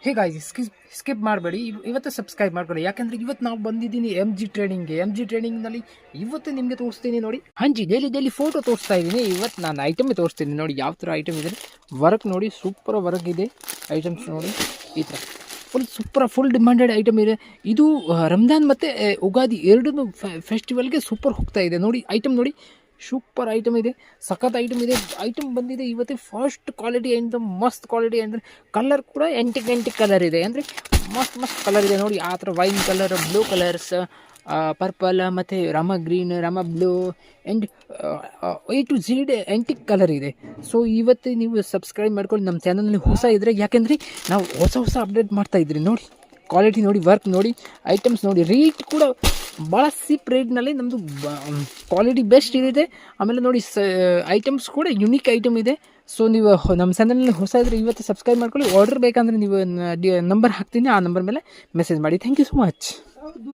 Hey guys skip ಮಾಡಬೇಡಿ, ಇವತ್ತು subscribe ಮಾಡ್ಕೊಳ್ಳಿ. ಯಾಕಂದರೆ ಇವತ್ತು ನಾವು ಬಂದಿದ್ದೀನಿ MG ಟ್ರೇಡಿಂಗ್ನಲ್ಲಿ. ಇವತ್ತು ನಿಮಗೆ ತೋರಿಸ್ತೀನಿ ನೋಡಿ. ಹಾಂಜಿ ಡೈಲಿ ಫೋಟೋ ತೋರಿಸ್ತಾ ಇದ್ದೀನಿ. ಇವತ್ತು ನಾನು ಐಟಮ್ ತೋರಿಸ್ತೀನಿ ನೋಡಿ, ಯಾವ ಥರ ಐಟಮ್ ಇದೆ. ವರ್ಕ್ ನೋಡಿ, ಸೂಪರ್ ವರ್ಕ್ ಇದೆ. ಐಟಮ್ಸ್ ನೋಡಿ, ಈ ಥರ ಫುಲ್ ಡಿಮ್ಯಾಂಡೆಡ್ ಐಟಮ್ ಇದೆ. ಇದು ರಂಜಾನ್ ಮತ್ತು ಉಗಾದಿ ಎರಡೂ ಫೆಸ್ಟಿವಲ್ಗೆ ಸೂಪರ್ ಹೋಗ್ತಾ ಇದೆ ನೋಡಿ. ಐಟಮ್ ನೋಡಿ, ಸೂಪರ್ ಐಟಮ್ ಇದೆ, ಸಖತ್ ಐಟಮ್ ಇದೆ. ಐಟಮ್ ಬಂದಿದೆ ಇವತ್ತು ಫಸ್ಟ್ ಕ್ವಾಲಿಟಿ ಅಂತ, ಮಸ್ತ್ ಕ್ವಾಲಿಟಿ ಅಂದರೆ ಕಲರ್ ಕೂಡ ಎಂಟಿಕ್ ಕಲರ್ ಇದೆ. ಅಂದರೆ ಮಸ್ತ್ ಕಲರ್ ಇದೆ ನೋಡಿ. ಆ ಥರ wine colour, blue colours, purple ಮತ್ತು Rama green, Rama blue and A to Z antique colour ಇದೆ. ಸೊ ಇವತ್ತು ನೀವು ಸಬ್ಸ್ಕ್ರೈಬ್ ಮಾಡ್ಕೊಂಡು ನಮ್ಮ ಚಾನಲ್ನಲ್ಲಿ ಹೊಸ ಇದ್ದರೆ, ಯಾಕೆಂದರೆ ನಾವು ಹೊಸ ಅಪ್ಡೇಟ್ ಮಾಡ್ತಾಯಿದ್ರಿ ನೋಡಿ. ಕ್ವಾಲಿಟಿ ನೋಡಿ, ವರ್ಕ್ ನೋಡಿ, ಐಟಮ್ಸ್ ನೋಡಿ, ರೇಟ್ ಕೂಡ ಭಾಳ ಚೀಪ್ ರೇಟ್ನಲ್ಲಿ ನಮ್ಮದು ಕ್ವಾಲಿಟಿ ಬೆಸ್ಟ್ ಇದೆ. ಆಮೇಲೆ ನೋಡಿ ಐಟಮ್ಸ್ ಕೂಡ ಯುನೀಕ್ ಐಟಮ್ ಇದೆ. ಸೊ ನೀವು ನಮ್ಮ ಚಾನಲ್ನಲ್ಲಿ ಹೊಸ ಇದ್ದರೆ ಇವತ್ತು ಸಬ್ಸ್ಕ್ರೈಬ್ ಮಾಡ್ಕೊಳ್ಳಿ. ಆರ್ಡರ್ ಬೇಕಂದರೆ ನೀವು ನಂಬರ್ ಹಾಕ್ತೀನಿ, ಆ ನಂಬರ್ ಮೇಲೆ ಮೆಸೇಜ್ ಮಾಡಿ. Thank you so much.